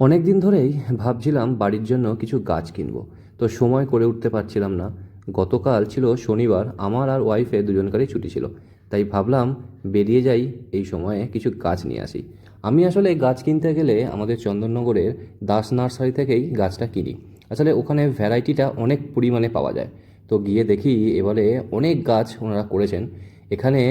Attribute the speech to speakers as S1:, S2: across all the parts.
S1: অনেক দিন ধরেই ভাবছিলাম বাড়ির জন্য কিছু গাছ কিনবো, তো সময় করে উঠতে পারছিলাম না। গতকাল ছিল শনিবার, আমার আর ওয়াইফে দুজনকারই ছুটি ছিল, তাই ভাবলাম বেরিয়ে যাই, এই সময়ে কিছু গাছ নিয়ে আসি। আমি আসলে গাছ কিনতে গেলে আমাদের চন্দননগরের দাস নার্সারি থেকেই গাছটা কিনি। আসলে ওখানে ভ্যারাইটিটা অনেক পরিমাণে পাওয়া যায়। তো গিয়ে দেখি এবারে অনেক গাছ ওনারা করেছেন। এখানে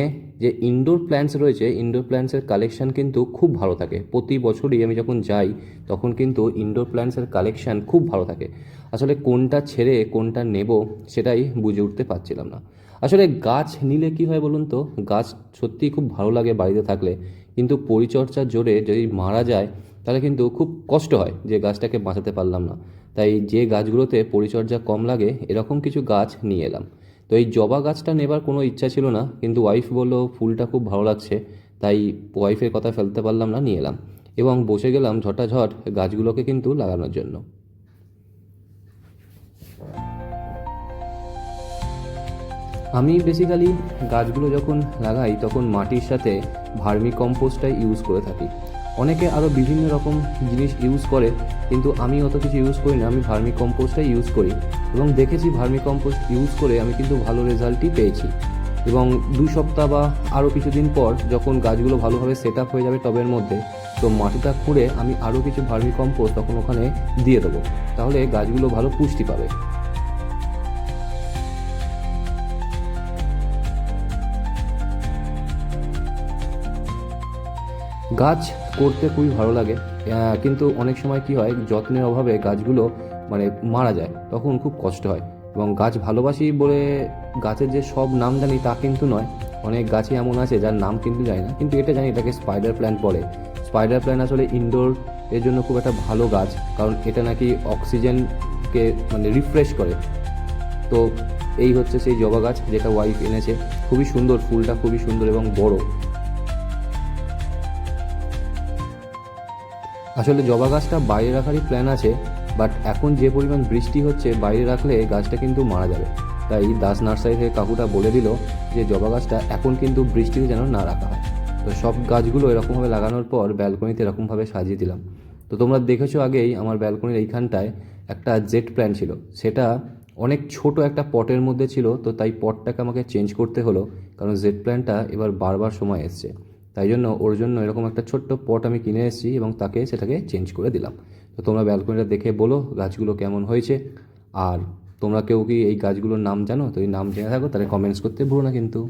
S1: যে ইনডোর প্ল্যান্টস রয়েছে, ইনডোর প্ল্যান্টসের কালেকশন কিন্তু খুব ভালো থাকে। প্রতি বছরই আমি যখন যাই তখন কিন্তু ইনডোর প্ল্যান্টসের কালেকশন খুব ভালো থাকে। আসলে কোনটা ছেড়ে কোনটা নেব সেটাই বুঝে উঠতে পারছিলাম না। আসলে গাছ নিলে কি হয় বলুন তো, গাছ সত্যিই খুব ভালো লাগে বাড়িতে থাকলে, কিন্তু পরিচর্যার জোরে যদি মারা যায় তাহলে কিন্তু খুব কষ্ট হয় যে গাছটাকে বাঁচাতে পারলাম না। তাই যে গাছগুলোতে পরিচর্যা কম লাগে এরকম কিছু গাছ নিয়ে এলাম। তো এই জবা গাছটা নেবার কোনো ইচ্ছা ছিল না, কিন্তু ওয়াইফ বললো ফুলটা খুব ভালো লাগছে, তাই ওয়াইফের কথা ফেলতে পারলাম না, নিয়ে এলাম এবং বসে গেলাম ঝটাঝট গাছগুলোকে কিন্তু লাগানোর জন্য। আমি বেসিক্যালি গাছগুলো যখন লাগাই তখন মাটির সাথে ভার্মি কম্পোস্টটাই ইউজ করে থাকি। অনেকে আরও বিভিন্ন রকম জিনিস ইউজ করে, কিন্তু আমি অত কিছু ইউজ করি না, আমি ভার্মি কম্পোস্টটাই ইউজ করি এবং দেখেছি ভার্মি কম্পোস্ট ইউজ করে আমি কিন্তু ভালো রেজাল্টই পেয়েছি। এবং 2 সপ্তাহ বা আরও কিছুদিন পর যখন গাছগুলো ভালোভাবে সেট আপ হয়ে যাবে টবের মধ্যে, তো মাটিটা খুঁড়ে আমি আরও কিছু ভার্মি কম্পোস্ট তখন ওখানে দিয়ে দেবো, তাহলে গাছগুলো ভালো পুষ্টি পাবে। গাছ করতে খুবই ভালো লাগে, কিন্তু অনেক সময় কি হয়, যত্নের অভাবে গাছগুলো মানে মারা যায়, তখন খুব কষ্ট হয়। এবং গাছ ভালোবাসি বলে গাছের যে সব নাম জানি তা কিন্তু নয়। অনেক গাছই এমন আছে যার নাম কিন্তু জানি না, কিন্তু এটা জানি এটাকে স্পাইডার প্ল্যান্ট বলে। স্পাইডার প্ল্যান্ট আসলে ইনডোর এর জন্য খুব একটা ভালো গাছ, কারণ এটা নাকি অক্সিজেনকে মানে রিফ্রেশ করে। তো এই হচ্ছে সেই জবা গাছ যেটা ওয়াইফ এনেছে। খুবই সুন্দর, ফুলটা খুবই সুন্দর এবং বড়। আসলে জবা গাছটা বাইরে রাখারই প্ল্যান আছে, বাট এখন যে পরিমাণ বৃষ্টি হচ্ছে বাইরে রাখলে গাছটা কিন্তু মারা যাবে। তাই দাস নার্সারি থেকে কাকুটা বলে দিল যে জবা গাছটা এখন কিন্তু বৃষ্টিতে যেন না রাখা হয়। তো সব গাছগুলো এরকমভাবে লাগানোর পর ব্যালকনিতে এরকমভাবে সাজিয়ে দিলাম। তো তোমরা দেখেছো আগেই আমার ব্যালকনির এইখানটায় একটা জেট প্ল্যান্ট ছিল, সেটা অনেক ছোট একটা পটের মধ্যে ছিল, তো তাই পটটাকে আমাকে চেঞ্জ করতে হলো, কারণ জেট প্ল্যান্টটা এবার বারবার সময় এসছে। তাই জন্য ওর জন্য এরকম একটা ছোট্ট পট আমি কিনে এসেছি এবং তাকে সেটাকে চেঞ্জ করে দিলাম। তো তোমরা ব্যালকনিটা দেখে বলো গাছগুলো কেমন হয়েছে। আর তোমরা কেউ কি এই গাছগুলোর নাম জানো? তো এই নাম জেনে থাকো তাহলে কমেন্টস করতে ভুলো না কিন্তু।